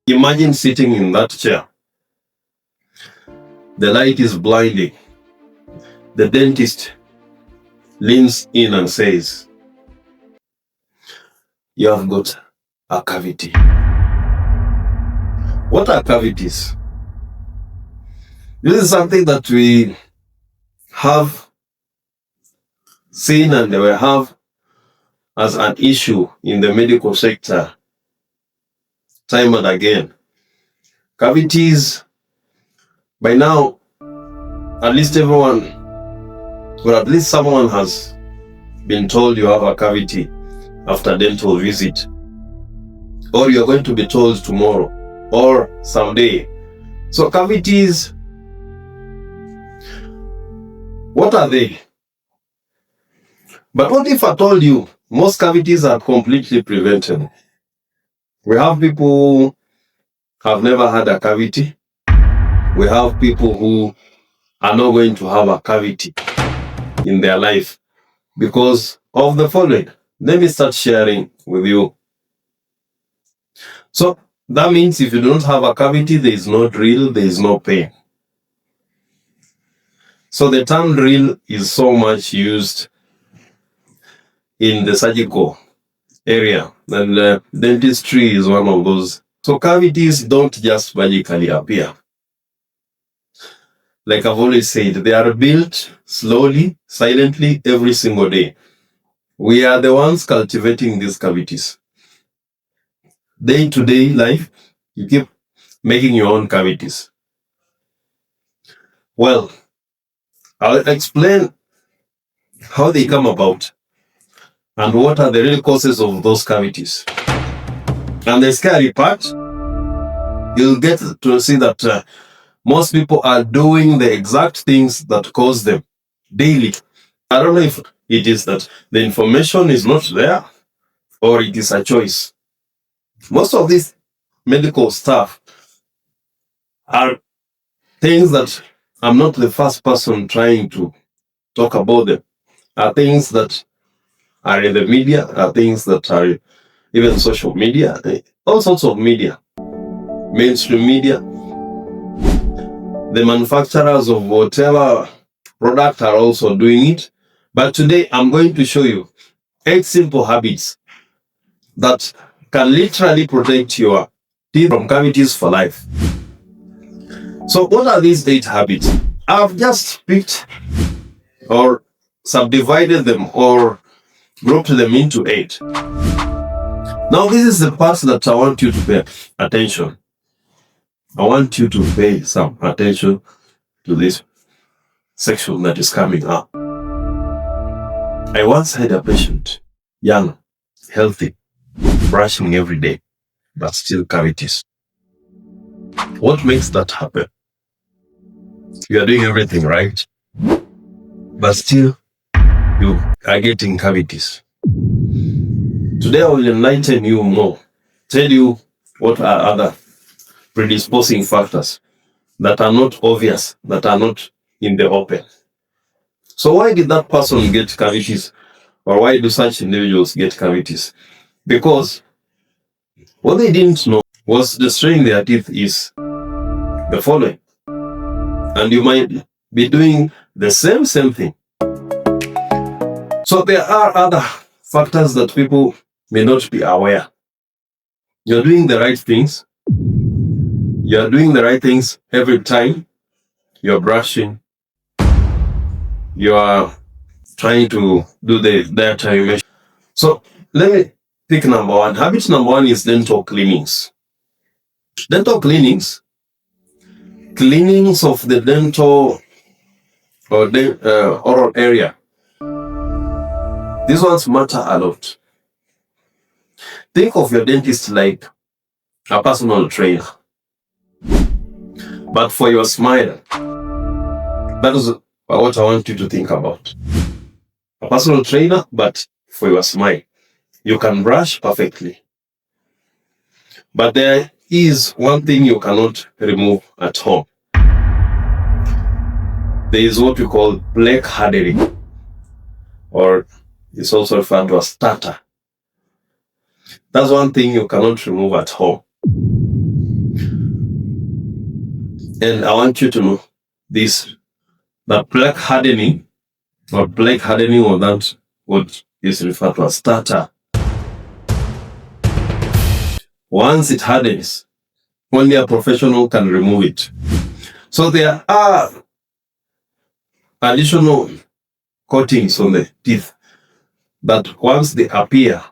Imagine sitting in that chair. The light is blinding. The dentist leans in and says, "You have got a cavity." What are cavities? This is something that we have seen and we have as an issue in the medical sector time and again. Cavities, by now, at least everyone, or at least someone has been told you have a cavity after dental visit, or you're going to be told tomorrow or someday. So cavities, what are they? But what if I told you most cavities are completely preventable? We have people who have never had a cavity. We have people who are not going to have a cavity in their life because of the following. Let me start sharing with you. So that means if you don't have a cavity, there is no drill, there is no pain. So the term drill is so much used in the surgical area, and dentistry is one of those. So cavities don't just magically appear. Like I've always said, they are built slowly, silently, every single day. We are the ones cultivating these cavities. Day-to-day life, you keep making your own cavities. Well, I'll explain how they come about and what are the real causes of those cavities. And the scary part, you'll get to see that most people are doing the exact things that cause them daily. I don't know if it is that the information is not there or it is a choice. Most of this medical stuff are things that I'm not the first person trying to talk about them. Are things that are in the media, are things that are even social media, all sorts of media, mainstream media. The manufacturers of whatever product are also doing it. But today I'm going to show you 8 simple habits that can literally protect your teeth from cavities for life. So what are these 8 habits? I've just picked or subdivided them or grouped them into 8. Now this is the part that I want you to pay attention. I want you to pay some attention to this section that is coming up. I once had a patient, young, healthy, brushing every day, but still cavities. What makes that happen? You are doing everything right, but still you are getting cavities. Today I will enlighten you more, tell you what are other predisposing factors that are not obvious, that are not in the open. So why did that person get cavities? Or why do such individuals get cavities? Because what they didn't know was destroying their teeth is the following. And you might be doing the same thing. So there are other factors that people may not be aware. You're doing the right things. You're doing the right things every time you're brushing. You are trying to do the dietary measure. So let me pick number 1. Habit number 1 is dental cleanings. Dental cleanings of the dental or oral area. These ones matter a lot. Think of your dentist like a personal trainer. But for your smile, that is what I want you to think about. A personal trainer, but for your smile. You can brush perfectly. But there is one thing you cannot remove at home. There is what we call plaque hardening, or it's also referred to as stutter. That's one thing you cannot remove at home. And I want you to know this, the plaque hardening, or that what is referred to as tartar. Once it hardens, only a professional can remove it. So there are additional coatings on the teeth that once they appear,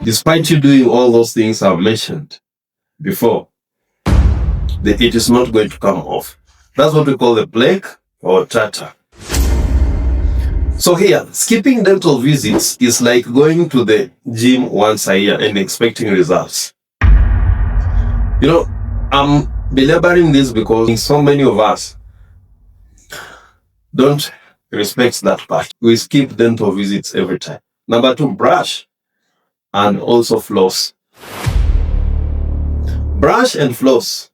despite you doing all those things I've mentioned before, it is not going to come off. That's what we call the plaque or tartar. So here, skipping dental visits is like going to the gym once a year and expecting results. You know, I'm belaboring this because so many of us don't respect that part. We skip dental visits every time. Number 2, brush and also floss. Brush and floss.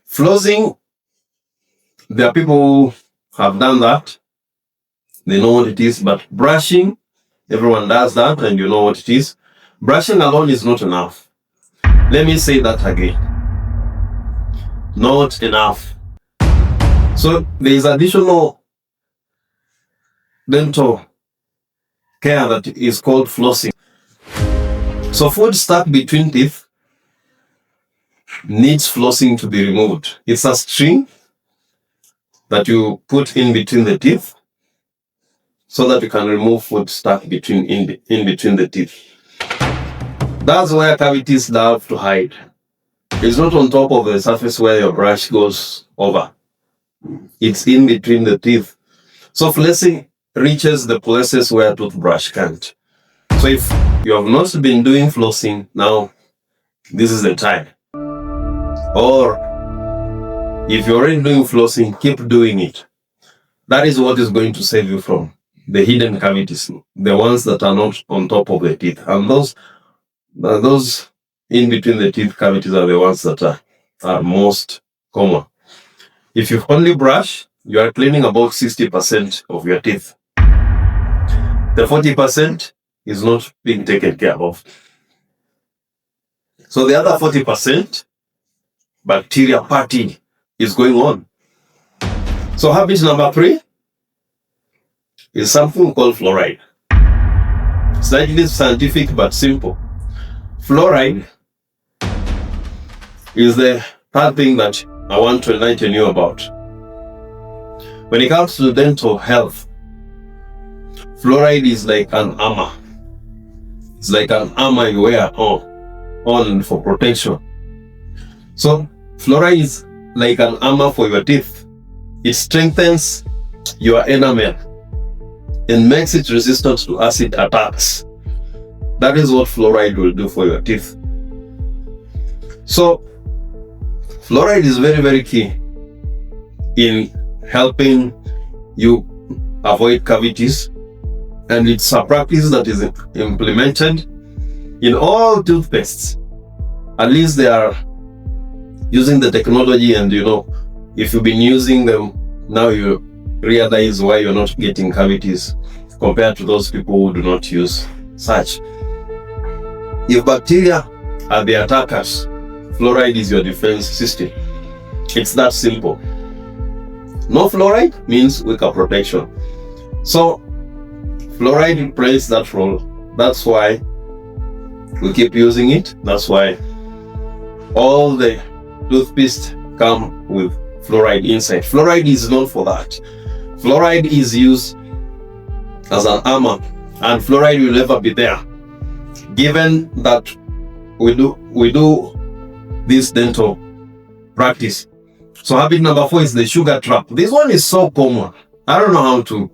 Flossing, there are people who have done that. They know what it is, but brushing, everyone does that and you know what it is. Brushing alone is not enough. Let me say that again. Not enough. So there is additional dental care that is called flossing. So food stuck between teeth needs flossing to be removed. It's a string that you put in between the teeth so that you can remove food stuck in between the teeth. That's where cavities love to hide. It's not on top of the surface where your brush goes over. It's in between the teeth. So flossing reaches the places where toothbrush can't. So if you have not been doing flossing, now this is the time. Or if you're already doing flossing, keep doing it. That is what is going to save you from the hidden cavities, the ones that are not on top of the teeth. And those in between the teeth cavities are the ones that are most common. If you only brush, you are cleaning about 60% of your teeth. The 40% is not being taken care of. So the other 40%, bacteria party is going on. So habit number 3 is something called fluoride. Slightly scientific but simple. Fluoride is the third thing that I want to enlighten you about. When it comes to dental health, fluoride is like an armor. It's like an armor you wear on for protection. So fluoride is like an armor for your teeth. It strengthens your enamel and makes it resistant to acid attacks. That is what fluoride will do for your teeth. So fluoride is very, very key in helping you avoid cavities, and it's a practice that is implemented in all toothpastes. At least they are using the technology, and if you've been using them, now you realize why you're not getting cavities compared to those people who do not use such. If bacteria are the attackers, fluoride is your defense system. It's that simple. No fluoride means weaker protection. So fluoride plays that role. That's why we keep using it. That's why all the toothpaste come with fluoride inside. Fluoride is known for that. Fluoride is used as an armor, and fluoride will never be there. Given that we do this dental practice. So habit number 4 is the sugar trap. This one is so common. I don't know how to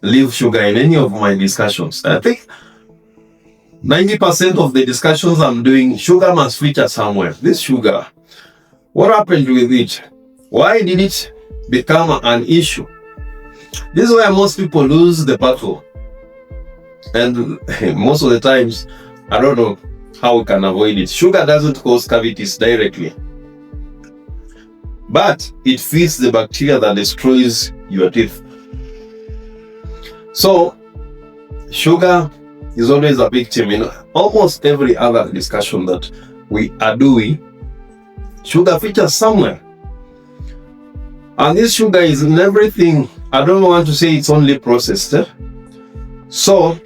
leave sugar in any of my discussions. I think 90% of the discussions I'm doing, sugar must feature somewhere. This sugar, what happened with it? Why did it become an issue? This is where most people lose the battle. And most of the times, I don't know how we can avoid it. Sugar doesn't cause cavities directly, but it feeds the bacteria that destroys your teeth. So sugar is always a victim in almost every other discussion that we are doing. Sugar features somewhere. And this sugar is in everything. I don't want to say it's only processed. So,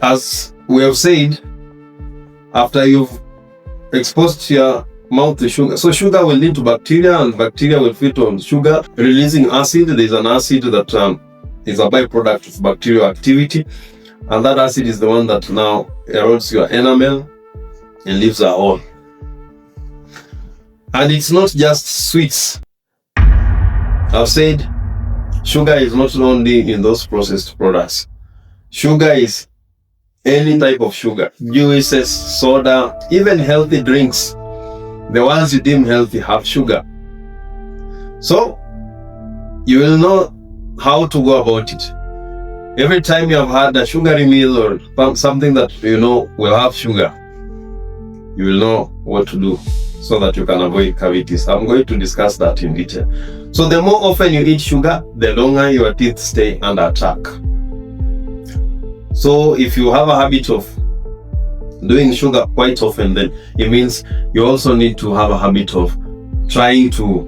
as we have said, after you've exposed your mouth to sugar, so sugar will lead to bacteria, and bacteria will feed on sugar, releasing acid. There's an acid that is a byproduct of bacterial activity, and that acid is the one that now erodes your enamel and leaves a hole. And it's not just sweets. I've said sugar is not only in those processed products. Sugar is any type of sugar, juices, soda, even healthy drinks. The ones you deem healthy have sugar. So you will know how to go about it. Every time you have had a sugary meal or something that you know will have sugar, you will know what to do so that you can avoid cavities. I'm going to discuss that in detail. So the more often you eat sugar, the longer your teeth stay under attack. So if you have a habit of doing sugar quite often, then it means you also need to have a habit of trying to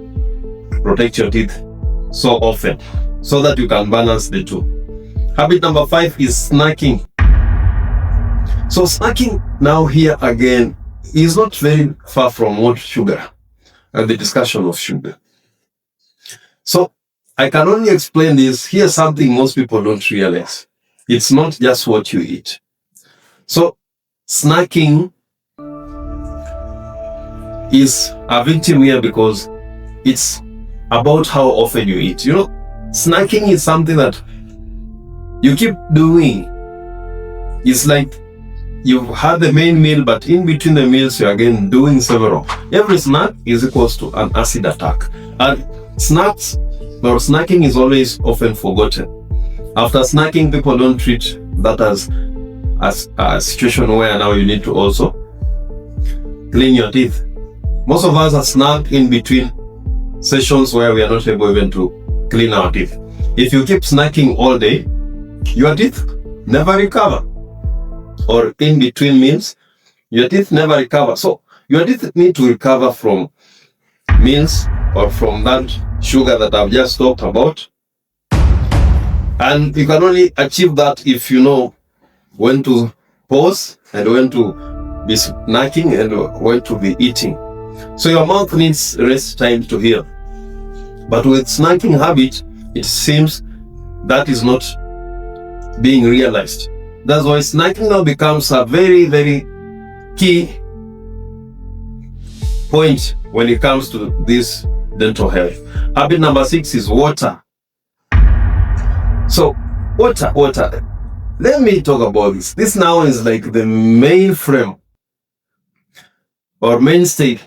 protect your teeth so often so that you can balance the two. Habit number 5 is snacking. So snacking now here again is not very far from what sugar and the discussion of sugar. So I can only explain this. Here's something most people don't realize. It's not just what you eat. So snacking is a victim here because it's about how often you eat. You know, snacking is something that you keep doing. It's like you've had the main meal, but in between the meals, you're again doing several. Every snack is equals to an acid attack. And snacks or snacking is always often forgotten. After snacking, people don't treat that as a situation where now you need to also clean your teeth. Most of us are snack in between sessions where we are not able even to clean our teeth. If you keep snacking all day, your teeth never recover. Or in between meals, your teeth never recover. So your teeth need to recover from meals or from that sugar that I've just talked about. And you can only achieve that if you know when to pause and when to be snacking and when to be eating. So your mouth needs rest time to heal. But with snacking habit, it seems that is not being realized. That's why snacking now becomes a very, very key point when it comes to this dental health. Habit number 6 is water. So water. Let me talk about this. This now is like the main frame or mainstay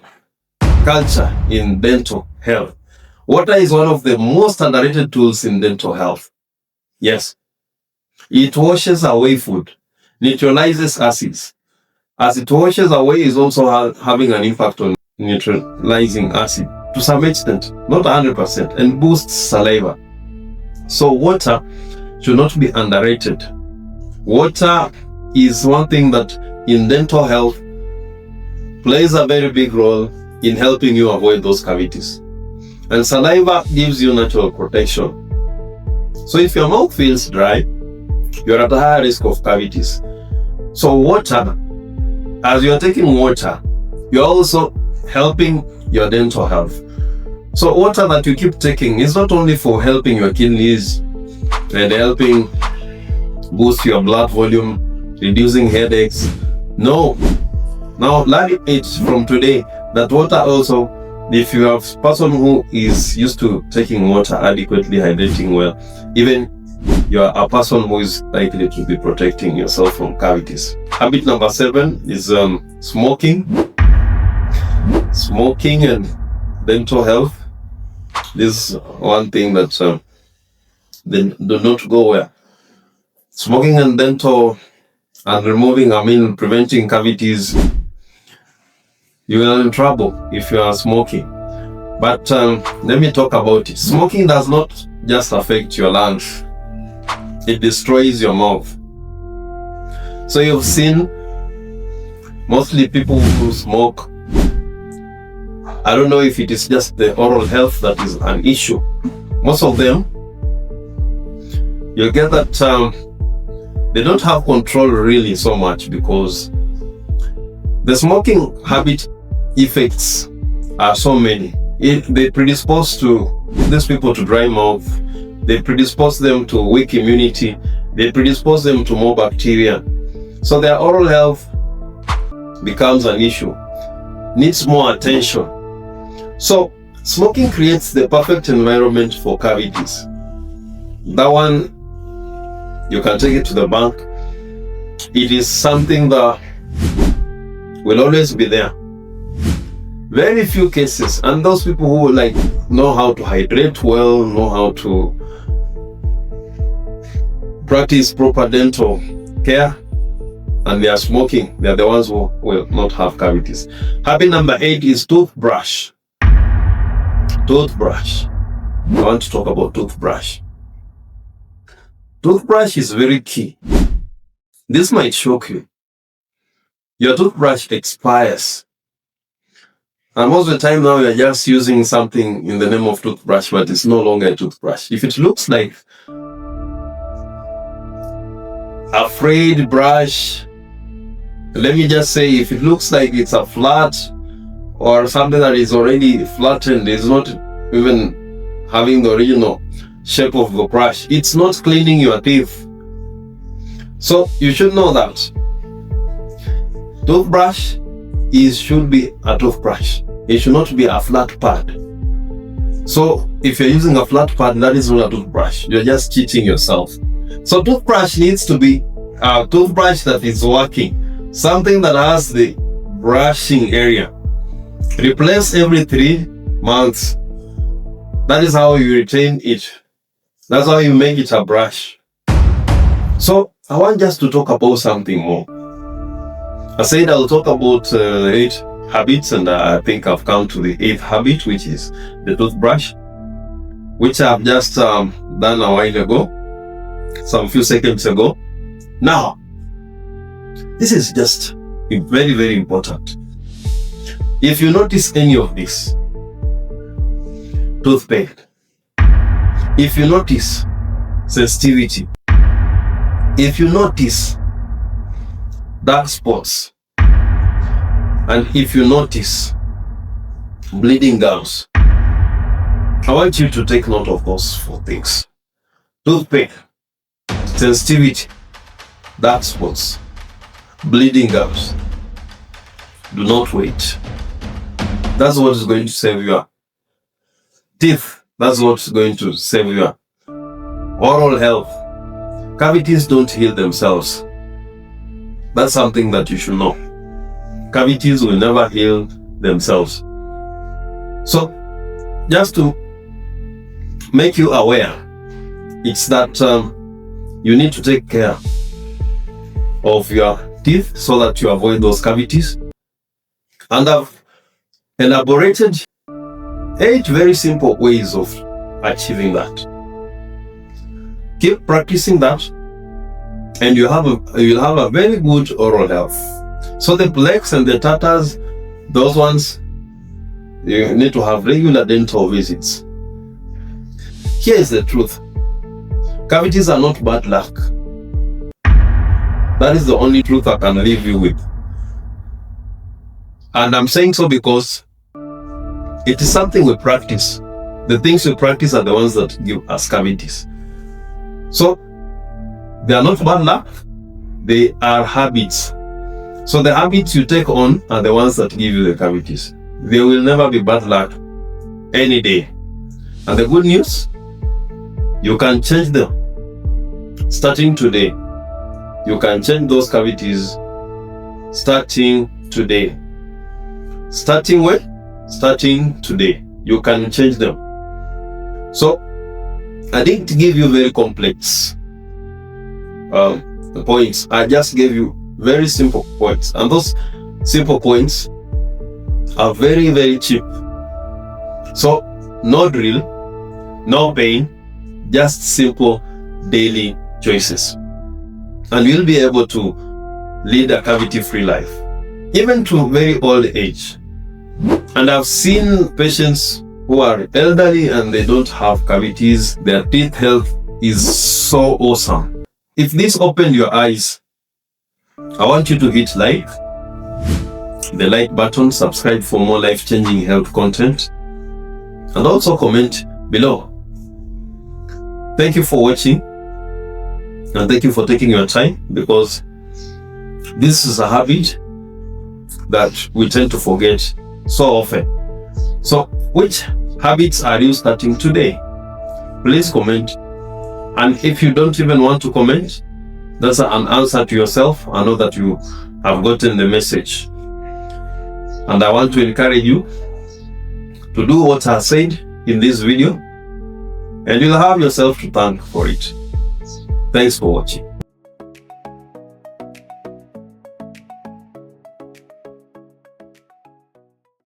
culture in dental health. Water is one of the most underrated tools in dental health. Yes. It washes away food, neutralizes acids. As it washes away, is also having an impact on neutralizing acid to some extent, not 100%, and boosts saliva. So water should not be underrated. Water is one thing that in dental health plays a very big role in helping you avoid those cavities. And saliva gives you natural protection. So if your mouth feels dry, you're at a higher risk of cavities. So water, as you're taking water, you're also helping your dental health. So water that you keep taking is not only for helping your kidneys and helping boost your blood volume, reducing headaches. No. Now learn it from today that water also, if you have a person who is used to taking water adequately, hydrating well, even you're a person who is likely to be protecting yourself from cavities. Habit number 7 is smoking. Smoking and dental health. This is one thing that they do not go well. Smoking and dental and preventing cavities, you are in trouble if you are smoking. But let me talk about it. Smoking does not just affect your lungs. It destroys your mouth. So you've seen mostly people who smoke, I don't know if it is just the oral health that is an issue. Most of them, you get that they don't have control really so much, because the smoking habit effects are so many. They predispose these people to dry mouth, they predispose them to weak immunity, they predispose them to more bacteria. So their oral health becomes an issue, needs more attention. So smoking creates the perfect environment for cavities. That one, you can take it to the bank. It is something that will always be there. Very few cases, and those people who know how to hydrate well, know how to practice proper dental care, and they are smoking, they are the ones who will not have cavities. Habit number 8 is toothbrush. Toothbrush. I want to talk about toothbrush. Toothbrush is very key. This might shock you. Your toothbrush expires. And most of the time now you're just using something in the name of toothbrush, but it's no longer a toothbrush. If it looks like a frayed brush, let me just say, if it looks like it's a flat or something that is already flattened, is not even having the original shape of the brush, it's not cleaning your teeth. So you should know that toothbrush should be a toothbrush. It should not be a flat pad. So if you're using a flat pad, that is not a toothbrush. You're just cheating yourself. So toothbrush needs to be a toothbrush that is working, something that has the brushing area. Replace every 3 months. That is how you retain it. That's how you make it a brush. So I want just to talk about something more. I said I'll talk about 8 habits, and I think I've come to the 8th habit, which is the toothbrush, which I've just done a while ago, some few seconds ago. Now, this is just very, very important. If you notice any of this, tooth pain, if you notice sensitivity, if you notice dark spots, and if you notice bleeding gums, I want you to take note of those 4 things. Tooth pain, sensitivity, dark spots, bleeding gums. Do not wait. That's what is going to save your teeth. That's what's going to save your oral health. Cavities don't heal themselves. That's something that you should know. Cavities will never heal themselves. So, just to make you aware, it's that you need to take care of your teeth so that you avoid those cavities. And I've elaborated 8 very simple ways of achieving that. Keep practicing that, and you'll have a very good oral health. So the plaques and the tatters, those ones, you need to have regular dental visits. Here is the truth. Cavities are not bad luck. That is the only truth I can leave you with. And I'm saying so because it is something we practice. The things we practice are the ones that give us cavities. So they are not bad luck, they are habits. So the habits you take on are the ones that give you the cavities. They will never be bad luck any day. And the good news, you can change them starting today. You can change those cavities starting today. Starting when? Starting today. You can change them. So I didn't give you very complex points. I just gave you very simple points, and those simple points are very, very cheap. So no drill, no pain, just simple daily choices, and you'll be able to lead a cavity-free life, even to very old age. And I've seen patients who are elderly and they don't have cavities. Their teeth health is so awesome. If this opened your eyes, I want you to hit like, the like button, subscribe for more life-changing health content, and also comment below. Thank you for watching, and thank you for taking your time, because this is a habit that we tend to forget so often. So, which habits are you starting today? Please comment. And if you don't even want to comment, that's an answer to yourself. I know that you have gotten the message. And I want to encourage you to do what I said in this video, and you'll have yourself to thank for it. Thanks for watching.